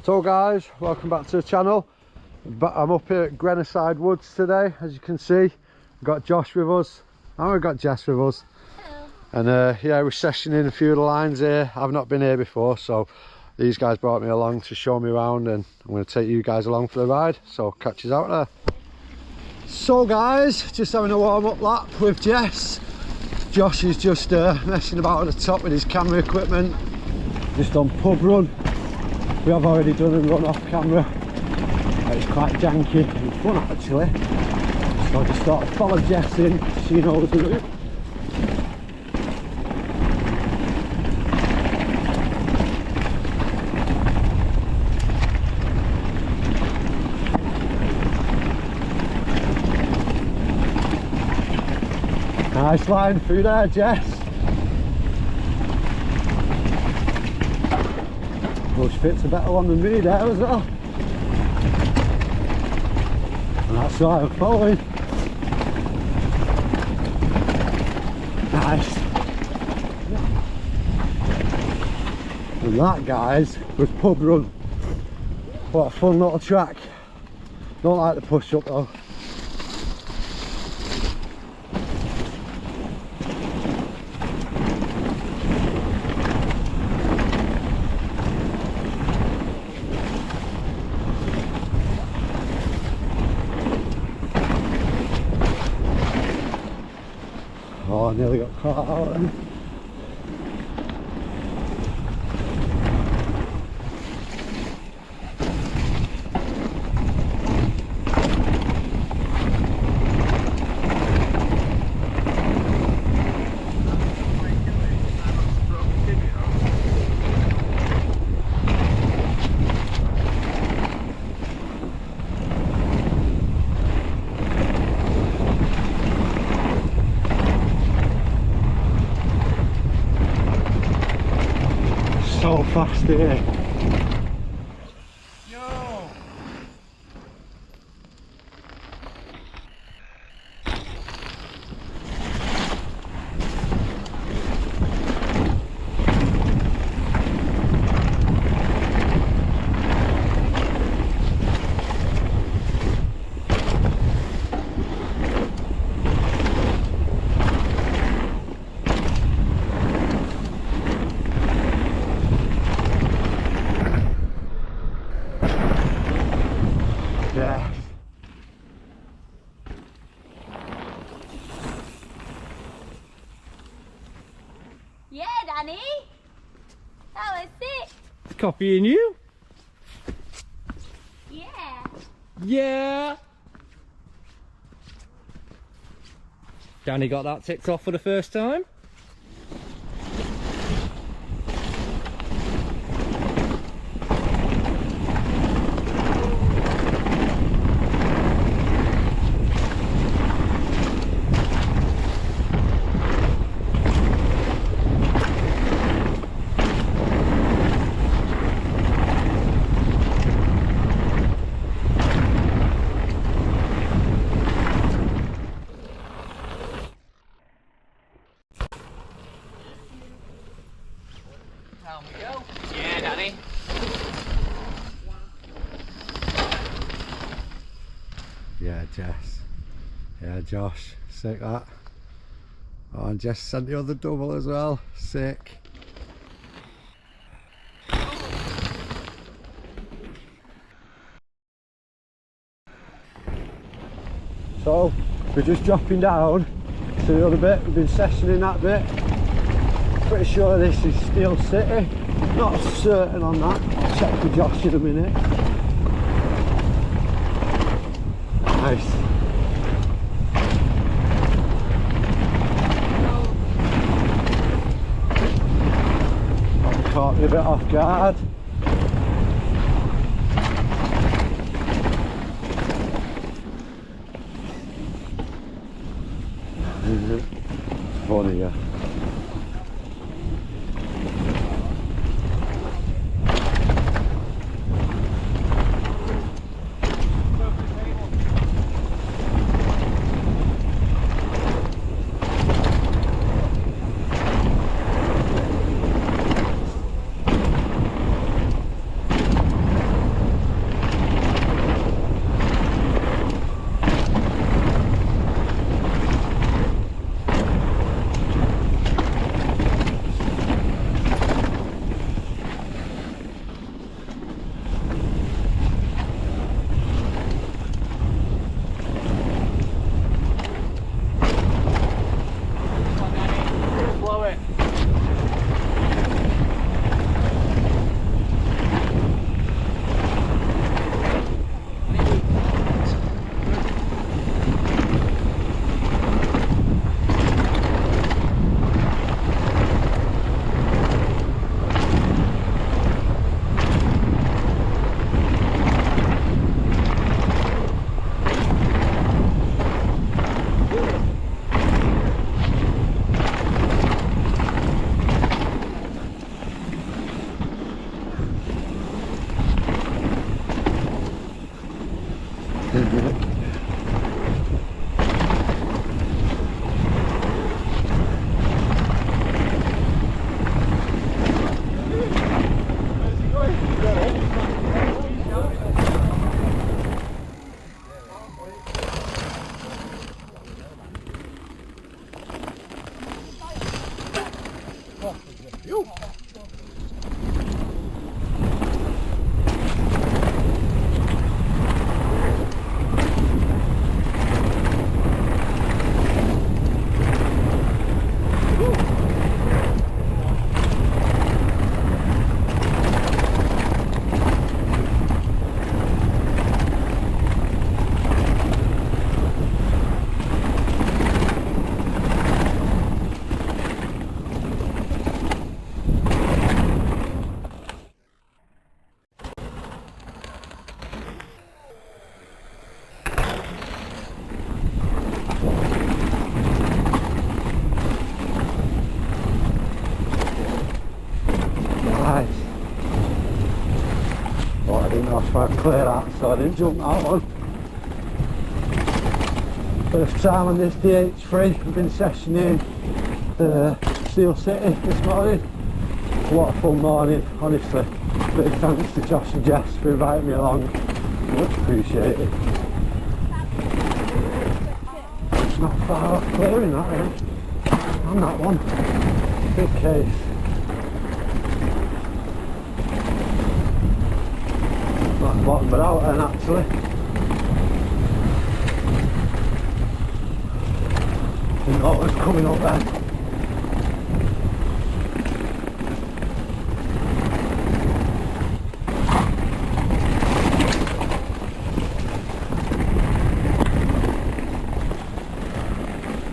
So guys, welcome back to the channel. I'm up here at Grenoside Woods today. As you can see, we've got Josh with us and we've got Jess with us. Hello. And yeah, we're sessioning a few of the lines here. I've not been here before, so these guys brought me along to show me around, and I'm going to take you guys along for the ride, so catch us out there. So guys, just having a warm-up lap with Jess. Josh is just messing about at the top with his camera equipment, just on pub run. We have already done a run off camera. It's quite janky and fun actually. So I just thought I'd follow Jess in, she knows the route. Nice line through there, Jess. Bush fits a better one than me there as well. And that's why I'm following. Nice. And that, guys, was pub run. What a fun little track. Don't like the push up though. Oh, I nearly got caught out then. So fast here. Yo! Yeah. Yeah, Danny. That was it. Copying you? Yeah. Yeah! Danny got that ticked off for the first time. Down we go. Yeah, Danny. Yeah, Jess. Yeah, Josh. Sick that. Oh, and Jess sent the other double as well. Sick. So, we're just dropping down to the other bit. We've been sessioning that bit. Pretty sure this is Steel City. Not certain on that. I'll check with Josh in a minute. Nice. Caught me a bit off guard. It's funny, yeah. Yo. Nice. Oh, I didn't know if I'd clear that, so I didn't jump that one. First time on this DH3, I've been sessioning Steel City this morning. What a fun morning, honestly. Big thanks to Josh and Jess for inviting me along. Much appreciated. It's not far off clearing that, eh? On that one. Big case. Not the bottom but out then actually. Didn't know what was coming up then.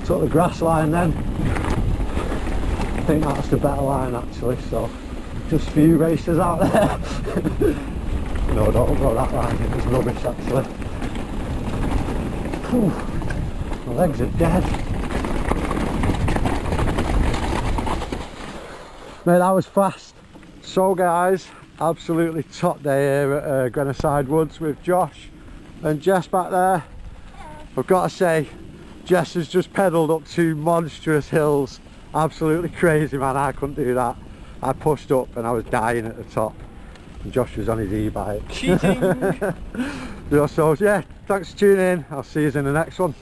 Took the grass line then. I think that's the better line actually, so just a few racers out there. No, don't go that line, it was rubbish actually. Whew, my legs are dead. Mate, that was fast. So guys, absolutely top day here at Grenoside Woods with Josh and Jess back there. I've got to say, Jess has just pedalled up 2 monstrous hills. Absolutely crazy, man. I couldn't do that. I pushed up and I was dying at the top. And Josh was on his e-bike. Cheating! So yeah, thanks for tuning in. I'll see you in the next one.